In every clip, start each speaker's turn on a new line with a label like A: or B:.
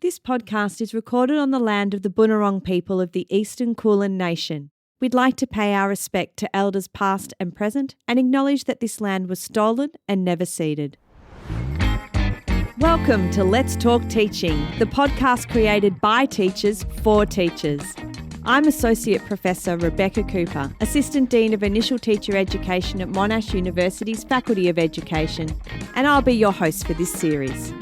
A: This podcast is recorded on the land of the Bunurong people of the Eastern Kulin Nation. We'd like to pay our respect to elders past and present and acknowledge that this land was stolen and never ceded. Welcome to Let's Talk Teaching, the podcast created by teachers for teachers. I'm Associate Professor Rebecca Cooper, Assistant Dean of Initial Teacher Education at Monash University's Faculty of Education, and I'll be your host for this series.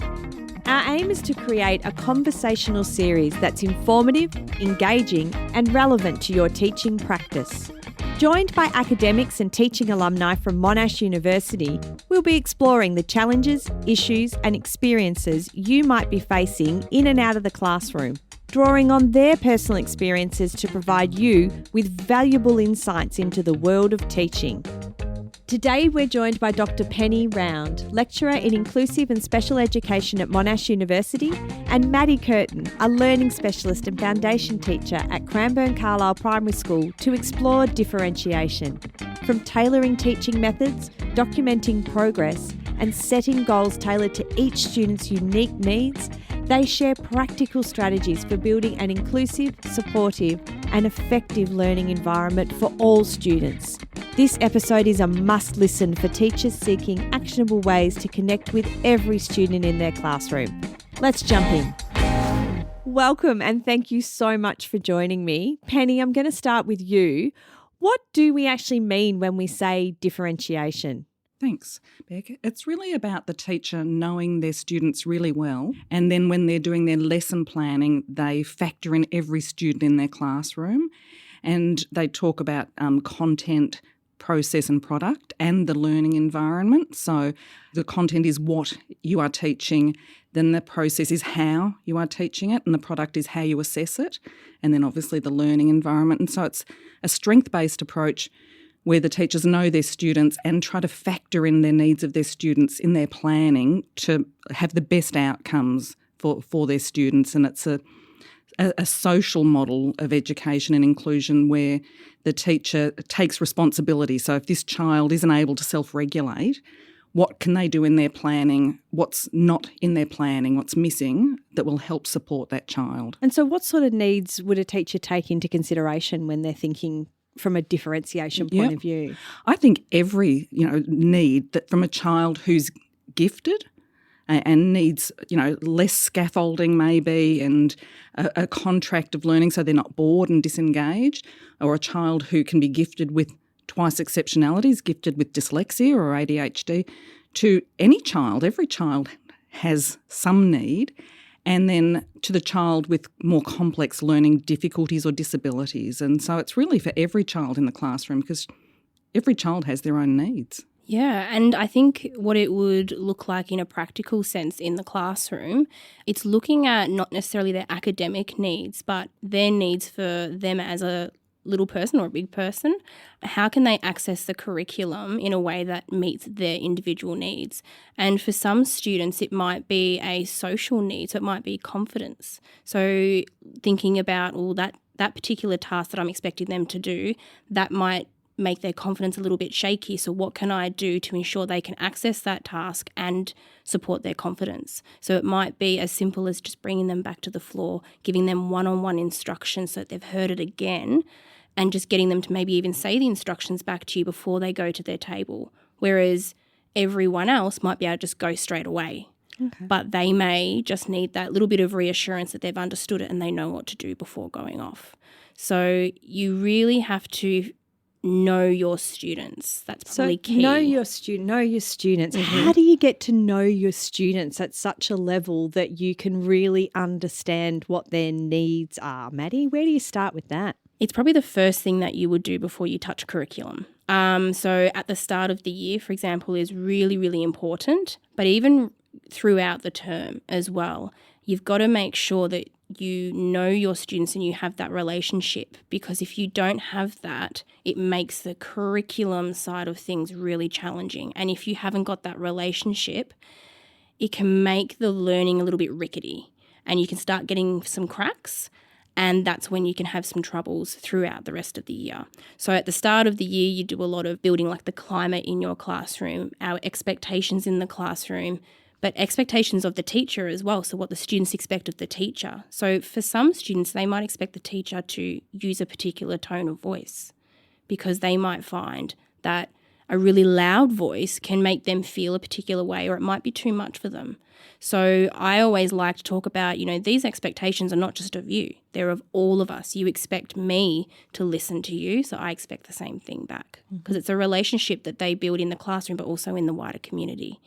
A: Our aim is to create a conversational series that's informative, engaging, and relevant to your teaching practice. Joined by academics and teaching alumni from Monash University, we'll be exploring the challenges, issues, and experiences you might be facing in and out of the classroom, drawing on their personal experiences to provide you with valuable insights into the world of teaching. Today we're joined by Dr. Penny Round, lecturer in Inclusive and Special Education at Monash University, and Maddie Curtin, a learning specialist and foundation teacher at Cranbourne Carlisle Primary School, to explore differentiation. From tailoring teaching methods, documenting progress, and setting goals tailored to each student's unique needs, they share practical strategies for building an inclusive, supportive, and effective learning environment for all students. This episode is a must-listen for teachers seeking actionable ways to connect with every student in their classroom. Let's jump in. Welcome and thank you so much for joining me. Penny, I'm going to start with you. What do we actually mean when we say differentiation?
B: Thanks, Beck. It's really about the teacher knowing their students really well, and then when they're doing their lesson planning, they factor in every student in their classroom, and they talk about content, process and product, and the learning environment. So the content is what you are teaching, then the process is how you are teaching it, and the product is how you assess it, and then obviously the learning environment. And so it's a strength-based approach where the teachers know their students and try to factor in their needs of their students in their planning to have the best outcomes for their students. And it's a social model of education and inclusion where the teacher takes responsibility. So if this child isn't able to self-regulate, what can they do in their planning? What's not in their planning? What's missing that will help support that child?
A: And so what sort of needs would a teacher take into consideration when they're thinking from a differentiation point of view?
B: I think every need that from a child who's gifted and needs less scaffolding maybe and a contract of learning so they're not bored and disengaged, or a child who can be gifted with twice exceptionalities, gifted with dyslexia or ADHD, to any child. Every child has some need. And then to the child with more complex learning difficulties or disabilities. And so it's really for every child in the classroom because every child has their own needs.
C: Yeah, and I think what it would look like in a practical sense in the classroom, it's looking at not necessarily their academic needs, but their needs for them as a little person or a big person. How can they access the curriculum in a way that meets their individual needs? And for some students, it might be a social need, so it might be confidence. So thinking about, that particular task that I'm expecting them to do, that might make their confidence a little bit shaky. So what can I do to ensure they can access that task and support their confidence? So it might be as simple as just bringing them back to the floor, giving them one-on-one instructions so that they've heard it again, and just getting them to maybe even say the instructions back to you before they go to their table. Whereas everyone else might be able to just go straight away. Okay. But they may just need that little bit of reassurance that they've understood it and they know what to do before going off. So you really have to know your students. That's probably key.
A: Know your students. Mm-hmm. How do you get to know your students at such a level that you can really understand what their needs are? Maddie, where do you start with that?
C: It's probably the first thing that you would do before you touch curriculum. So at the start of the year, for example, is really, really important. But even throughout the term as well, you've got to make sure that you know your students and you have that relationship, because if you don't have that, it makes the curriculum side of things really challenging. And if you haven't got that relationship, it can make the learning a little bit rickety and you can start getting some cracks. And that's when you can have some troubles throughout the rest of the year. So at the start of the year, you do a lot of building like the climate in your classroom, our expectations in the classroom, but expectations of the teacher as well. So what the students expect of the teacher. So for some students, they might expect the teacher to use a particular tone of voice because they might find that a really loud voice can make them feel a particular way, or it might be too much for them. So I always like to talk about, these expectations are not just of you. They're of all of us. You expect me to listen to you, so I expect the same thing back, because it's a relationship that they build in the classroom but also in the wider community.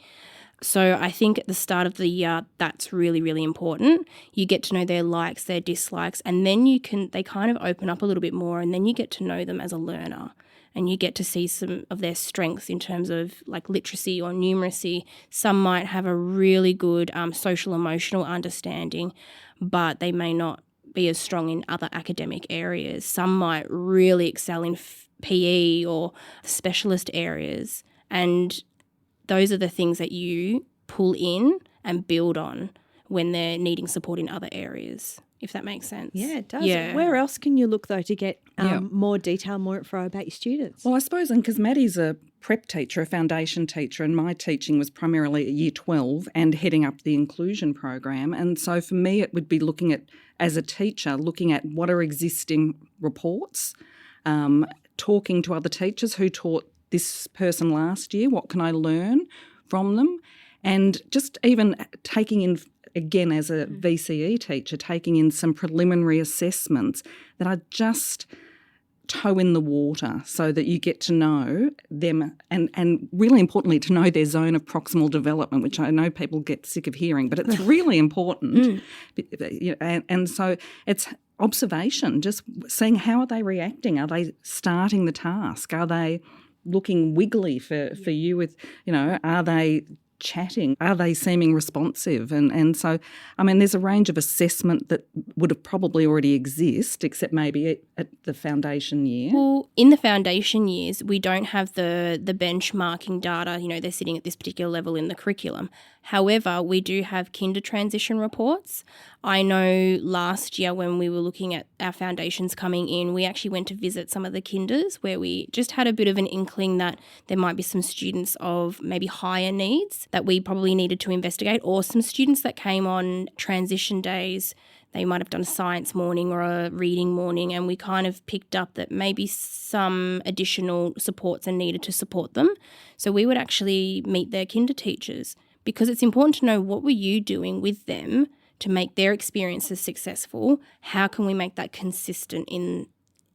C: So I think at the start of the year, that's really, really important. You get to know their likes, their dislikes, and then they kind of open up a little bit more, and then you get to know them as a learner. And you get to see some of their strengths in terms of like literacy or numeracy. Some might have a really good social emotional understanding, but they may not be as strong in other academic areas. Some might really excel in PE or specialist areas. And those are the things that you pull in and build on when they're needing support in other areas, if that makes sense.
A: Yeah, it does.
C: Yeah.
A: Where else can you look, though, to get more detail, more info about your students?
B: Well, I suppose, and because Maddie's a prep teacher, a foundation teacher, and my teaching was primarily at Year 12 and heading up the inclusion program. And so for me, it would be looking at, as a teacher, looking at what are existing reports, talking to other teachers who taught this person last year, what can I learn from them, and just even taking in, again, as a VCE teacher, taking in some preliminary assessments that are just toe in the water so that you get to know them and really importantly to know their zone of proximal development, which I know people get sick of hearing, but it's really important. And so it's observation, just seeing how are they reacting? Are they starting the task? Are they looking wiggly for you with, are they chatting? Are they seeming responsive? And so, I mean, there's a range of assessment that would have probably already exist, except maybe at the foundation year.
C: Well, in the foundation years, we don't have the benchmarking data, they're sitting at this particular level in the curriculum. However, we do have kinder transition reports. I know last year when we were looking at our foundations coming in, we actually went to visit some of the kinders where we just had a bit of an inkling that there might be some students of maybe higher needs that we probably needed to investigate, or some students that came on transition days. They might have done a science morning or a reading morning, and we kind of picked up that maybe some additional supports are needed to support them. So we would actually meet their kinder teachers, because it's important to know what were you doing with them to make their experiences successful. How can we make that consistent in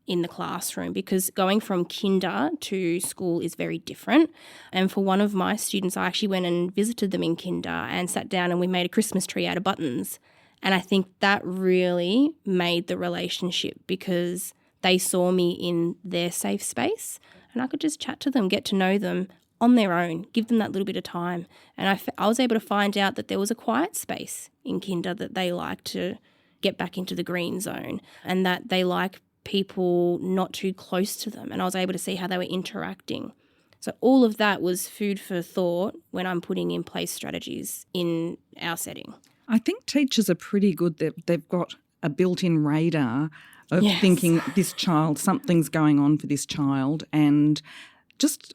C: the classroom? Because going from kinder to school is very different. And for one of my students, I actually went and visited them in kinder and sat down and we made a Christmas tree out of buttons. And I think that really made the relationship, because they saw me in their safe space and I could just chat to them, get to know them on their own, give them that little bit of time. And I was able to find out that there was a quiet space in kinder that they like to get back into the green zone, and that they like people not too close to them. And I was able to see how they were interacting. So all of that was food for thought when I'm putting in place strategies in our setting.
B: I think teachers are pretty good. They've got a built-in radar of thinking this child, something's going on for this child, and just,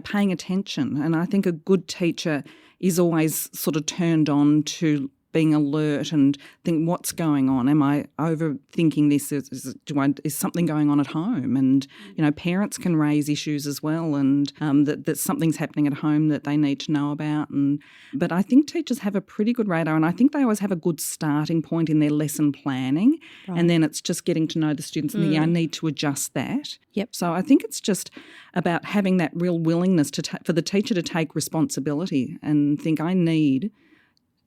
B: paying attention. And I think a good teacher is always sort of turned on to being alert and think, what's going on? Am I overthinking this? Is something going on at home? And, parents can raise issues as well, and that something's happening at home that they need to know about. But I think teachers have a pretty good radar, and I think they always have a good starting point in their lesson planning. Right. And then it's just getting to know the students and thinking, I need to adjust that.
A: Yep.
B: So I think it's just about having that real willingness for the teacher to take responsibility and think, I need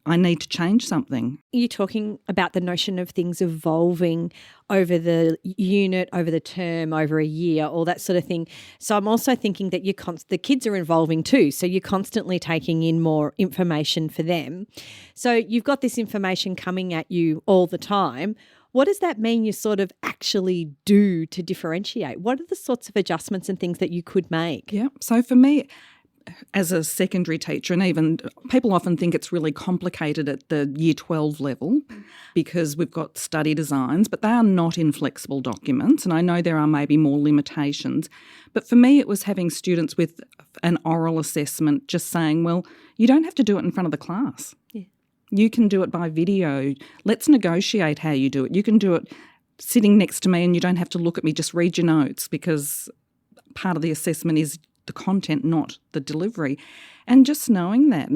B: to change something.
A: You're talking about the notion of things evolving over the unit, over the term, over a year, all that sort of thing. So I'm also thinking that the kids are evolving too, so you're constantly taking in more information for them. So you've got this information coming at you all the time. What does that mean you sort of actually do to differentiate? What are the sorts of adjustments and things that you could make?
B: Yeah. So for me, as a secondary teacher, and even people often think it's really complicated at the Year 12 level because we've got study designs, but they are not inflexible documents, and I know there are maybe more limitations. But for me, it was having students with an oral assessment just saying, well, you don't have to do it in front of the class.
A: Yeah.
B: You can do it by video. Let's negotiate how you do it. You can do it sitting next to me and you don't have to look at me, just read your notes, because part of the assessment is the content, not the delivery. And just knowing that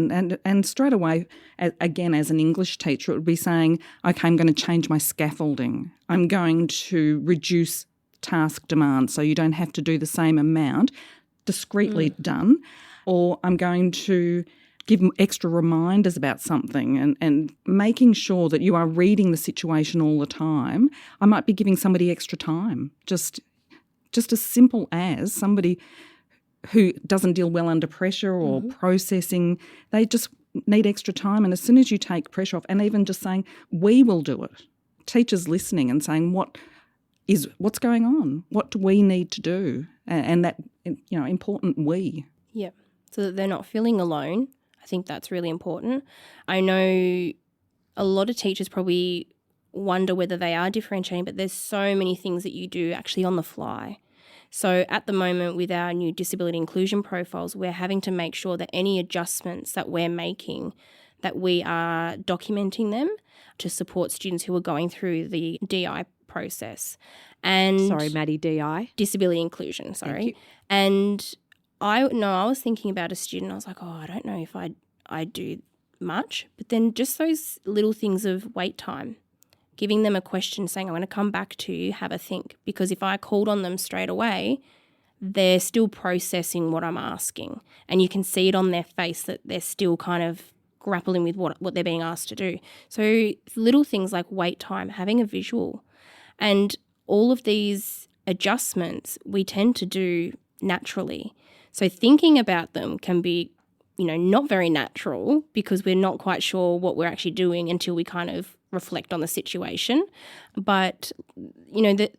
B: and straight away, again, as an English teacher, it would be saying, okay, I'm going to change my scaffolding. I'm going to reduce task demand so you don't have to do the same amount, discreetly done, or I'm going to give them extra reminders about something and making sure that you are reading the situation all the time. I might be giving somebody extra time, just as simple as somebody who doesn't deal well under pressure or processing, they just need extra time. And as soon as you take pressure off, and even just saying, we will do it, teachers listening and saying, what's going on? What do we need to do? And that, important we.
C: Yeah, so that they're not feeling alone. I think that's really important. I know a lot of teachers probably wonder whether they are differentiating, but there's so many things that you do actually on the fly. So at the moment with our new disability inclusion profiles, we're having to make sure that any adjustments that we're making, that we are documenting them to support students who are going through the DI process. And
A: Sorry, Maddie, DI.
C: Disability inclusion, sorry.
A: Thank you.
C: And I was thinking about a student. I was like, I don't know if I do much. But then just those little things of wait time, giving them a question saying, I'm going to come back to you, have a think. Because if I called on them straight away, they're still processing what I'm asking. And you can see it on their face that they're still kind of grappling with what they're being asked to do. So little things like wait time, having a visual. And all of these adjustments we tend to do naturally. So thinking about them can be, not very natural because we're not quite sure what we're actually doing until we kind of reflect on the situation. But,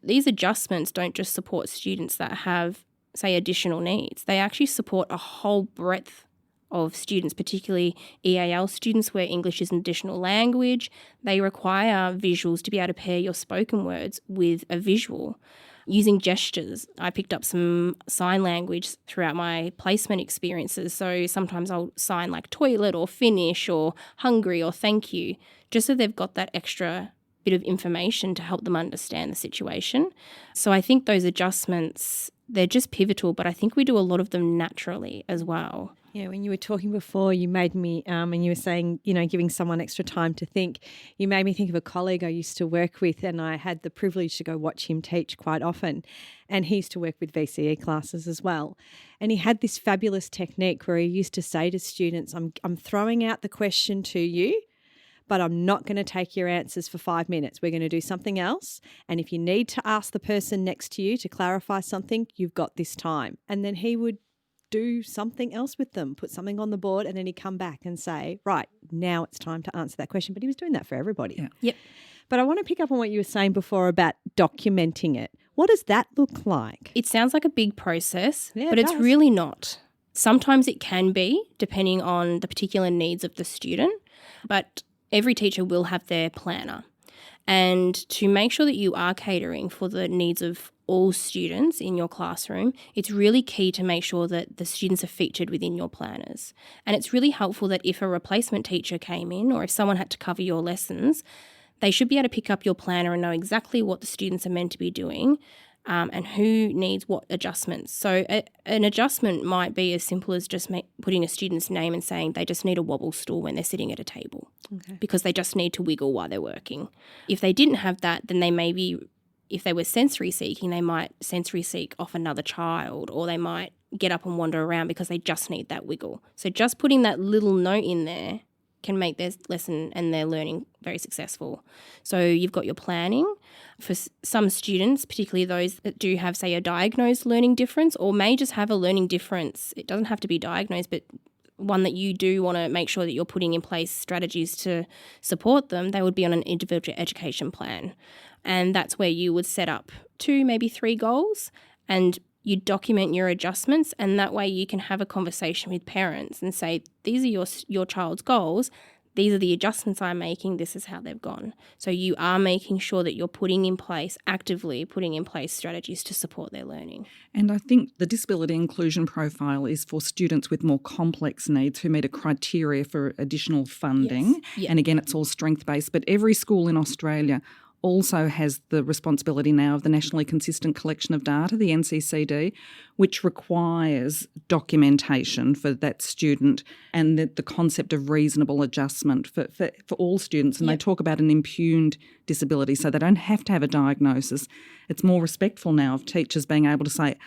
C: these adjustments don't just support students that have, say, additional needs. They actually support a whole breadth of students, particularly EAL students where English is an additional language. They require visuals to be able to pair your spoken words with a visual. Using gestures. I picked up some sign language throughout my placement experiences. So sometimes I'll sign like toilet or finish or hungry or thank you, just so they've got that extra bit of information to help them understand the situation. So I think those adjustments, they're just pivotal, but I think we do a lot of them naturally as well.
A: Yeah, when you were talking before, you made me, and you were saying, giving someone extra time to think, you made me think of a colleague I used to work with, and I had the privilege to go watch him teach quite often. And he used to work with VCE classes as well. And he had this fabulous technique where he used to say to students, I'm throwing out the question to you, but I'm not going to take your answers for 5 minutes. We're going to do something else. And if you need to ask the person next to you to clarify something, you've got this time. And then he would do something else with them, put something on the board, and then he'd come back and say, right, now it's time to answer that question. But he was doing that for everybody.
B: Yeah.
C: Yep.
A: But I want to pick up on what you were saying before about documenting it. What does that look like?
C: It sounds like a big process,
A: Yeah,
C: but
A: it
C: it's
A: does.
C: really not. Sometimes it can be, depending on the particular needs of the student, but every teacher will have their planner. And to make sure that you are catering for the needs of all students in your classroom, it's really key to make sure that the students are featured within your planners. And it's really helpful that if a replacement teacher came in or if someone had to cover your lessons, they should be able to pick up your planner and know exactly what the students are meant to be doing and who needs what adjustments. So an adjustment might be as simple as just putting a student's name and saying they just need a wobble stool when they're sitting at a table because they just need to wiggle while they're working. If they didn't have that, then they maybe, if they were sensory seeking, they might sensory seek off another child, or they might get up and wander around because they just need that wiggle. So just putting that little note in there can make their lesson and their learning very successful. So you've got your planning. For some students, particularly those that do have, say, a diagnosed learning difference or may just have a learning difference, it doesn't have to be diagnosed, but one that you do want to make sure that you're putting in place strategies to support them, they would be on an individual education plan. And that's where you would set up 2, maybe 3 goals, and you document your adjustments, and that way you can have a conversation with parents and say, these are your child's goals. These are the adjustments I'm making. This is how they've gone. So you are making sure that you're actively putting in place strategies to support their learning.
B: And I think the disability inclusion profile is for students with more complex needs who meet a criteria for additional funding.
C: Yes. Yeah.
B: And again, it's all strength-based, but every school in Australia also has the responsibility now of the Nationally Consistent Collection of Data, the NCCD, which requires documentation for that student and the concept of reasonable adjustment for all students. And They talk about an impugned disability, so they don't have to have a diagnosis. It's more respectful now of teachers being able to say,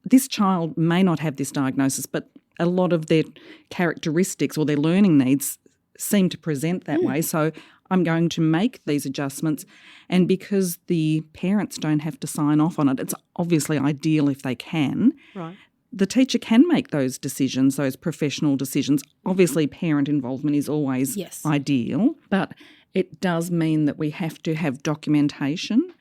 B: this child may not have this diagnosis, but a lot of their characteristics or their learning needs seem to present that way. So I'm going to make these adjustments. And because the parents don't have to sign off on it, it's obviously ideal if they can.
A: Right.
B: The teacher can make those decisions, those professional decisions. Obviously, parent involvement is always ideal, but it does mean that we have to have documentation.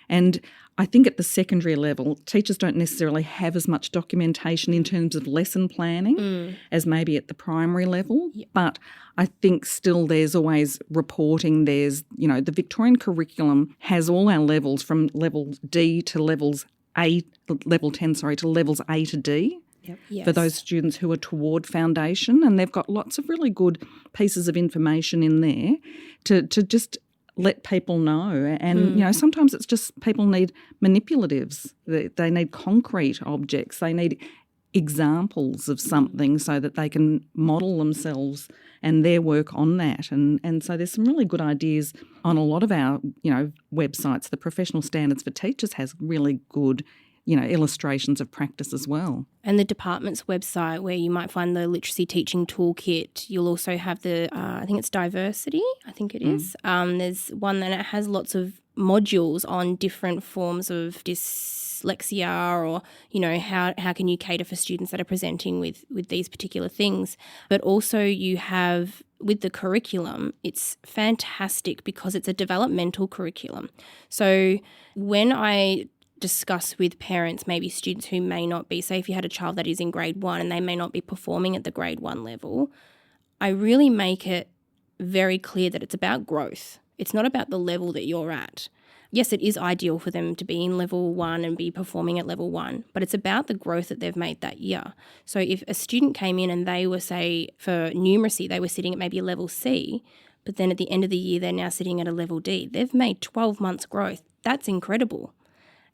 B: And I think at the secondary level, teachers don't necessarily have as much documentation in terms of lesson planning as maybe at the primary level. Yep. But I think still there's always reporting. There's, the Victorian curriculum has all our levels from level D to level 10 to levels A to D.
A: Yep.
C: Yes.
B: For those students who are toward foundation, and they've got lots of really good pieces of information in there to just let people know. And, sometimes it's just people need manipulatives. They need concrete objects. They need examples of something so that they can model themselves and their work on that. And so there's some really good ideas on a lot of our, websites. The Professional Standards for Teachers has really good illustrations of practice as well.
C: And the department's website, where you might find the literacy teaching toolkit, you'll also have the, I think it's diversity, I think it is. There's one that it has lots of modules on different forms of dyslexia, or, how can you cater for students that are presenting with these particular things. But also you have, with the curriculum, it's fantastic because it's a developmental curriculum. So when I discuss with parents, maybe students who may not be, say if you had a child that is in grade 1 and they may not be performing at the grade 1 level, I really make it very clear that it's about growth. It's not about the level that you're at. Yes, it is ideal for them to be in level 1 and be performing at level 1, but it's about the growth that they've made that year. So if a student came in and they were, say, for numeracy, they were sitting at maybe a level C, but then at the end of the year they're now sitting at a level D, they've made 12 months growth. That's incredible.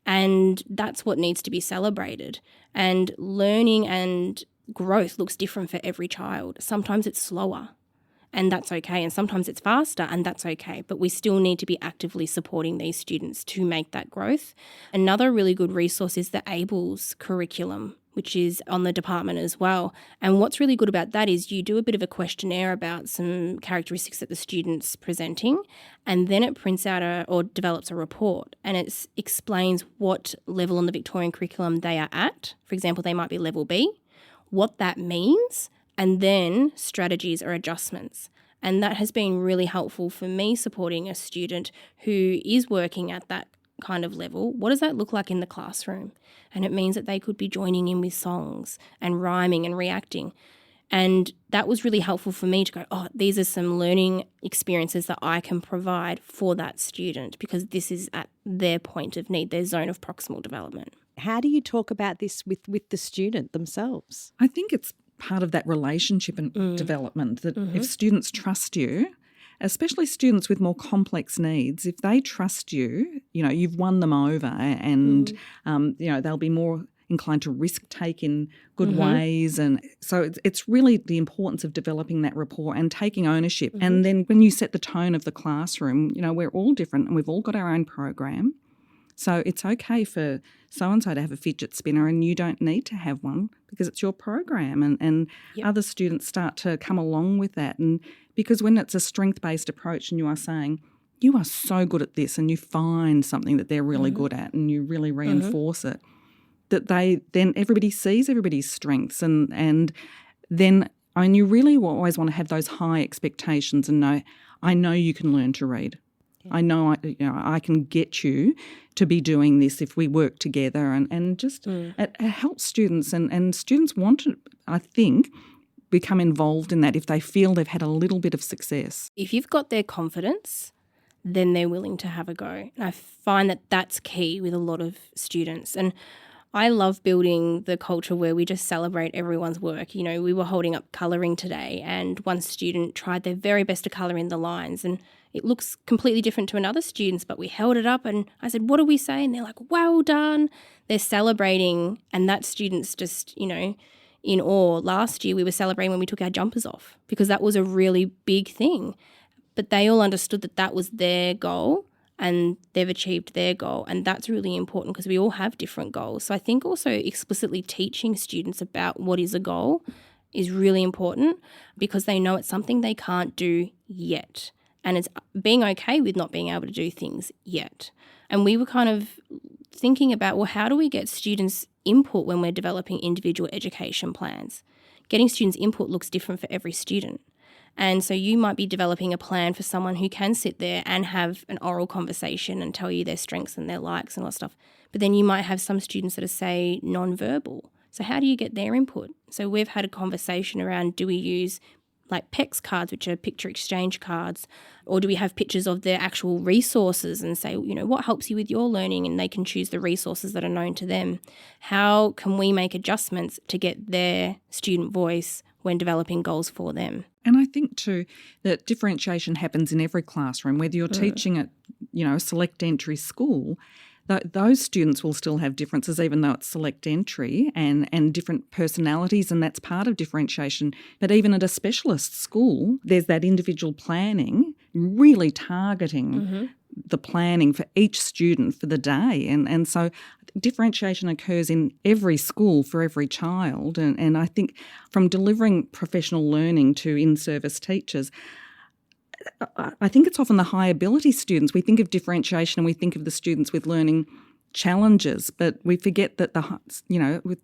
C: And that's what needs to be celebrated. And learning and growth looks different for every child. Sometimes it's slower, and that's okay. And sometimes it's faster, and that's okay. But we still need to be actively supporting these students to make that growth. Another really good resource is the ABLES curriculum, which is on the department as well. And what's really good about that is you do a bit of a questionnaire about some characteristics that the student's presenting, and then it prints out or develops a report, and it explains what level on the Victorian curriculum they are at. For example, they might be level B, what that means, and then strategies or adjustments. And that has been really helpful for me supporting a student who is working at that kind of level. What does that look like in the classroom? And it means that they could be joining in with songs and rhyming and reacting. And that was really helpful for me to go, these are some learning experiences that I can provide for that student, because this is at their point of need, their zone of proximal development.
A: How do you talk about this with the student themselves?
B: I think it's part of that relationship and development, that if students trust you, especially students with more complex needs, if they trust you, you've won them over, and they'll be more inclined to risk take in good ways. And so it's really the importance of developing that rapport and taking ownership. And then when you set the tone of the classroom, we're all different and we've all got our own program. So it's okay for so-and-so to have a fidget spinner and you don't need to have one because it's your program. And other students start to come along with that. And because when it's a strength-based approach and you are saying, you are so good at this, and you find something that they're really good at and you really reinforce it, that then everybody sees everybody's strengths, and you really always want to have those high expectations and know, I know you can learn to read. I know I can get you to be doing this if we work together, and just it helps students, and students want to, I think, become involved in that if they feel they've had a little bit of success.
C: If you've got their confidence, then they're willing to have a go. And I find that that's key with a lot of students. And I love building the culture where we just celebrate everyone's work. You know, we were holding up colouring today, and one student tried their very best to colour in the lines, and it looks completely different to another student's, but we held it up and I said, "What do we say?" And they're like, "Well done." They're celebrating, and that student's just, you know, in awe. Last year we were celebrating when we took our jumpers off because that was a really big thing. But they all understood that that was their goal and they've achieved their goal, and that's really important because we all have different goals. So I think also explicitly teaching students about what is a goal is really important because they know it's something they can't do yet, and it's being okay with not being able to do things yet. And we were kind of thinking about, well, how do we get students' input when we're developing individual education plans? Getting students' input looks different for every student. And so you might be developing a plan for someone who can sit there and have an oral conversation and tell you their strengths and their likes and all that stuff. But then you might have some students that are, say, non-verbal. So how do you get their input? So we've had a conversation around, do we use like PEX cards, which are picture exchange cards, or do we have pictures of their actual resources and say, you know, what helps you with your learning, and they can choose the resources that are known to them. How can we make adjustments to get their student voice when developing goals for them?
B: And I think too that differentiation happens in every classroom, whether you're teaching at, you know, a select entry school. Those students will still have differences even though it's select entry and different personalities, and that's part of differentiation. But even at a specialist school, there's that individual planning, really targeting the planning for each student for the day. And so differentiation occurs in every school for every child. And I think from delivering professional learning to in-service teachers, I think it's often the high ability students. We think of differentiation and we think of the students with learning challenges, but we forget that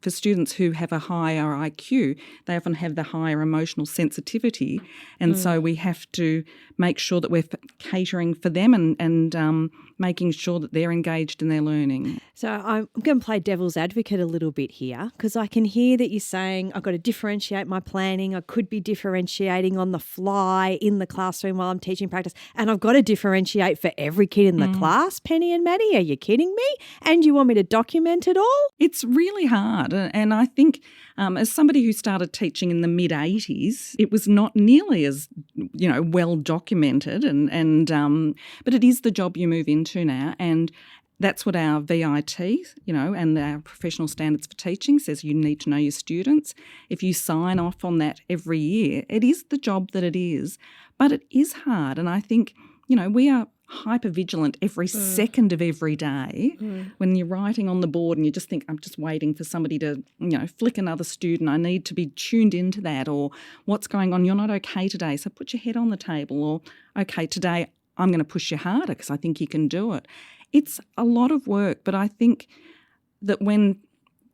B: for students who have a higher IQ, they often have the higher emotional sensitivity, and so we have to make sure that we're catering for them and making sure that they're engaged in their learning.
A: So I'm going to play devil's advocate a little bit here, because I can hear that you're saying I've got to differentiate my planning. I could be differentiating on the fly in the classroom while I'm teaching practice, and I've got to differentiate for every kid in the class. Penny and Maddie, are you kidding me? And you want me to document it all?
B: It's really hard. And I think as somebody who started teaching in the mid-80s, it was not nearly as, well documented. But it is the job you move into now. And that's what our VIT, and our professional standards for teaching says you need to know your students. If you sign off on that every year, it is the job that it is. But it is hard. And I think, we are hyper-vigilant every second of every day when you're writing on the board and you just think, I'm just waiting for somebody to, flick another student. I need to be tuned into that, or what's going on? You're not okay today, so put your head on the table, or okay, today I'm going to push you harder because I think you can do it. It's a lot of work, but I think that when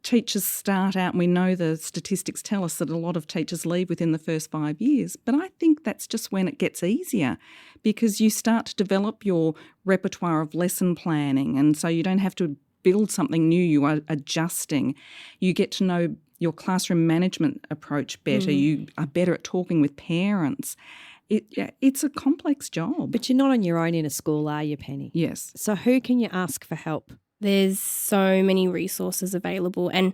B: teachers start out, and we know the statistics tell us that a lot of teachers leave within the first 5 years, but I think that's just when it gets easier because you start to develop your repertoire of lesson planning, and so you don't have to build something new, you are adjusting. You get to know your classroom management approach better. You are better at talking with parents. It's a complex job.
A: But you're not on your own in a school, are you, Penny?
B: Yes.
A: So who can you ask for help?
C: There's so many resources available, and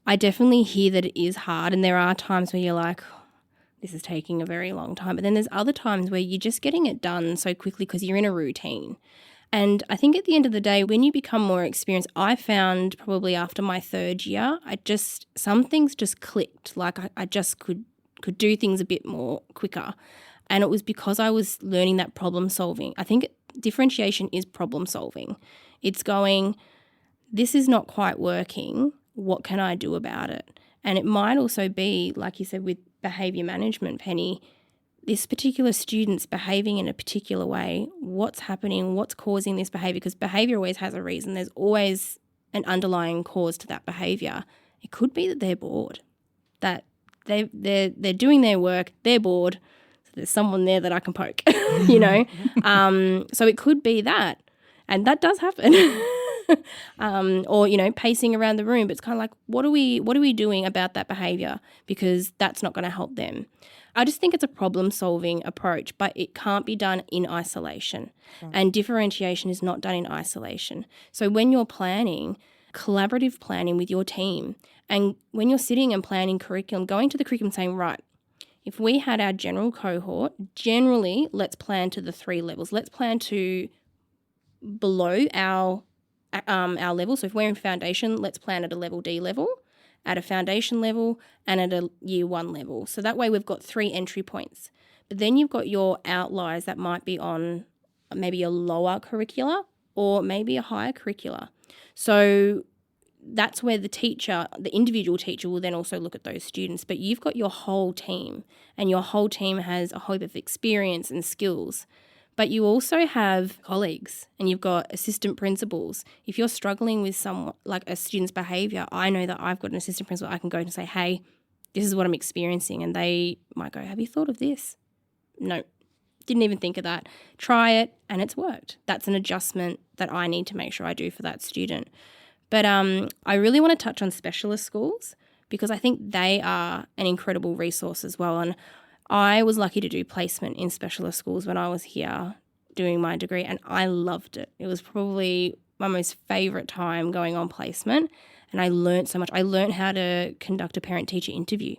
C: I definitely hear that it is hard, and there are times where you're like, this is taking a very long time. But then there's other times where you're just getting it done so quickly because you're in a routine. And I think at the end of the day, when you become more experienced, I found probably after my third year, some things just clicked. Like I just could do things a bit more quicker. And it was because I was learning that problem solving. I think differentiation is problem solving. It's going, this is not quite working. What can I do about it? And it might also be, like you said, with behaviour management, Penny, this particular student's behaving in a particular way. What's happening? What's causing this behaviour? Because behaviour always has a reason. There's always an underlying cause to that behaviour. It could be that they're bored, that they're doing their work, they're bored, so there's someone there that I can poke, you know. So it could be that, and that does happen. Or, you know, pacing around the room. But it's kind of like, what are we doing about that behaviour? Because that's not going to help them. I just think it's a problem-solving approach, but it can't be done in isolation. Right. And differentiation is not done in isolation. So when you're planning, collaborative planning with your team, and when you're sitting and planning curriculum, going to the curriculum saying, right, if we had our general cohort, generally let's plan to the 3 levels. Let's plan to below our level. So if we're in foundation, let's plan at a level D level, at a foundation level, and at a year 1 level. So that way we've got 3 entry points. But then you've got your outliers that might be on maybe a lower curricula or maybe a higher curricula. So that's where the individual teacher will then also look at those students. But you've got your whole team, and your whole team has a hope of experience and skills. But you also have colleagues, and you've got assistant principals. If you're struggling with like a student's behaviour, I know that I've got an assistant principal I can go and say, hey, this is what I'm experiencing. And they might go, have you thought of this? No, didn't even think of that. Try it, and it's worked. That's an adjustment that I need to make sure I do for that student. But I really want to touch on specialist schools, because I think they are an incredible resource as well. And I was lucky to do placement in specialist schools when I was here doing my degree, and I loved it. It was probably my most favourite time going on placement, and I learnt so much. I learnt how to conduct a parent-teacher interview.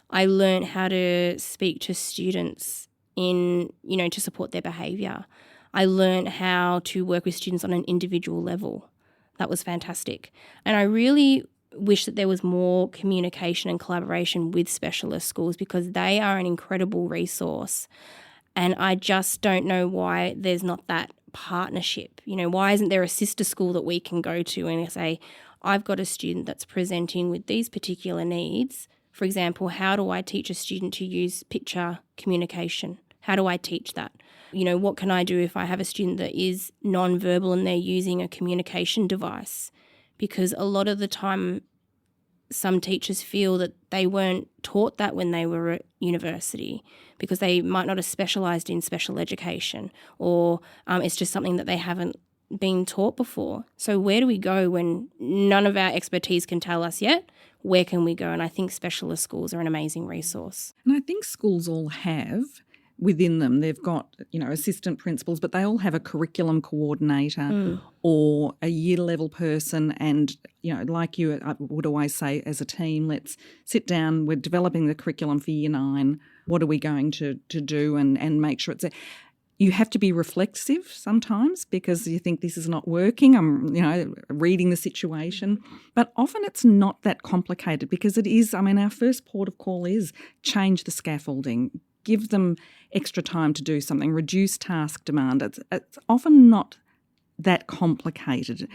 C: I learnt how to speak to students to support their behaviour. I learnt how to work with students on an individual level. That was fantastic. And I really wish that there was more communication and collaboration with specialist schools, because they are an incredible resource. And I just don't know why there's not that partnership. You know, why isn't there a sister school that we can go to and say, I've got a student that's presenting with these particular needs. For example, how do I teach a student to use picture communication? How do I teach that? You know, what can I do if I have a student that is non-verbal and they're using a communication device? Because a lot of the time some teachers feel that they weren't taught that when they were at university, because they might not have specialised in special education, or it's just something that they haven't been taught before. So where do we go when none of our expertise can tell us yet? Where can we go? And I think specialist schools are an amazing resource.
B: And I think schools all have within them, they've got, assistant principals, but they all have a curriculum coordinator or a year level person. And, like you, I would always say as a team, let's sit down, we're developing the curriculum for year 9. What are we going to do and make sure it's you have to be reflexive sometimes, because you think this is not working. I'm, reading the situation. But often it's not that complicated, because it is, our first port of call is change the scaffolding, give them extra time to do something, reduce task demand. It's often not that complicated.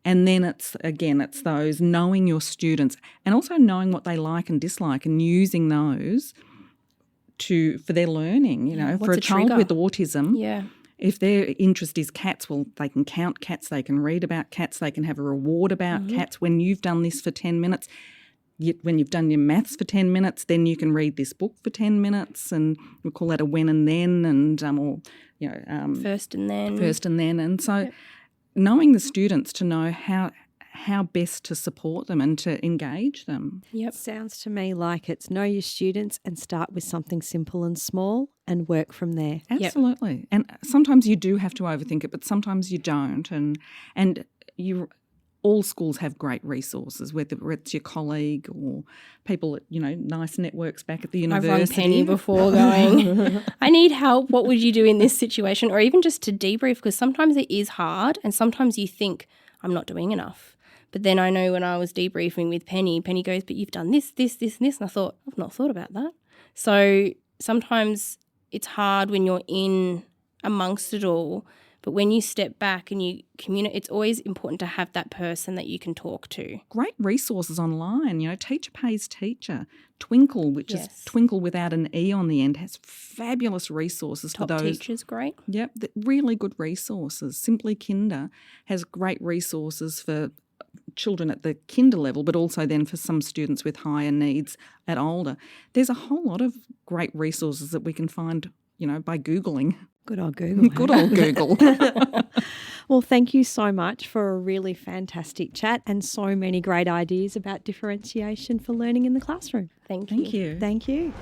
B: And then it's those knowing your students and also knowing what they like and dislike and using those for their learning. For a child with autism, if their interest is cats, well, they can count cats, they can read about cats, they can have a reward about cats. When you've done this for 10 minutes, when you've done your maths for 10 minutes, then you can read this book for 10 minutes, and we call that a when and then, and
C: first and then.
B: First and then. And so knowing the students to know how best to support them and to engage them.
A: Yep. Sounds to me like it's know your students and start with something simple and small and work from there.
B: Absolutely. Yep. And sometimes you do have to overthink it, but sometimes you don't. And all schools have great resources, whether it's your colleague or people at, nice networks back at the university.
C: I've rung Penny before going, I need help. What would you do in this situation? Or even just to debrief, because sometimes it is hard and sometimes you think, I'm not doing enough. But then I know when I was debriefing with Penny goes, but you've done this, this, this and this. And I thought, I've not thought about that. So sometimes it's hard when you're in amongst it all. But when you step back and you communicate, it's always important to have that person that you can talk to.
B: Great resources online, Teacher Pays Teacher. Twinkle, which is Twinkle without an E on the end, has fabulous resources
C: for
B: those.
C: Top Teachers, great.
B: Yep, really good resources. Simply Kinder has great resources for children at the kinder level, but also then for some students with higher needs at older. There's a whole lot of great resources that we can find, by Googling.
A: Good old Google.
B: Good old Google.
A: Well, thank you so much for a really fantastic chat and so many great ideas about differentiation for learning in the classroom.
C: Thank you.
B: Thank you.
A: Thank you.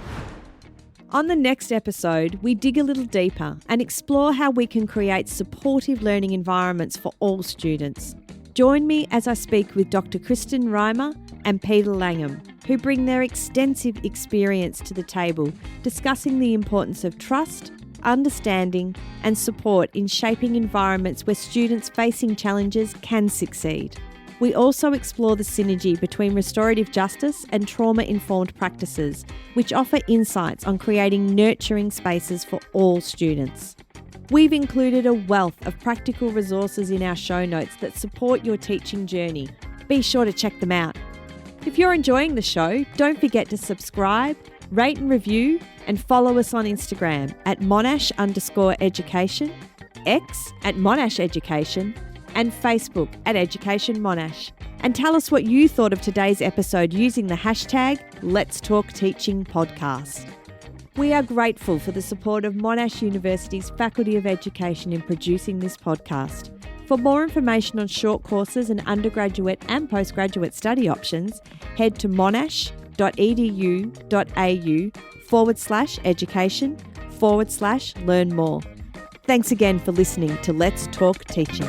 A: On the next episode, we dig a little deeper and explore how we can create supportive learning environments for all students. Join me as I speak with Dr. Kristen Reimer and Peter Langham, who bring their extensive experience to the table, discussing the importance of trust, understanding and support in shaping environments where students facing challenges can succeed. We also explore the synergy between restorative justice and trauma-informed practices, which offer insights on creating nurturing spaces for all students. We've included a wealth of practical resources in our show notes that support your teaching journey. Be sure to check them out. If you're enjoying the show, don't forget to subscribe, rate and review, and follow us on Instagram at Monash_education, X at Monash Education, and Facebook at Education Monash. And tell us what you thought of today's episode using the hashtag Let's Talk Teaching Podcast. We are grateful for the support of Monash University's Faculty of Education in producing this podcast. For more information on short courses and undergraduate and postgraduate study options, head to monash.edu.au/education/learn more. Thanks again for listening to Let's Talk Teaching.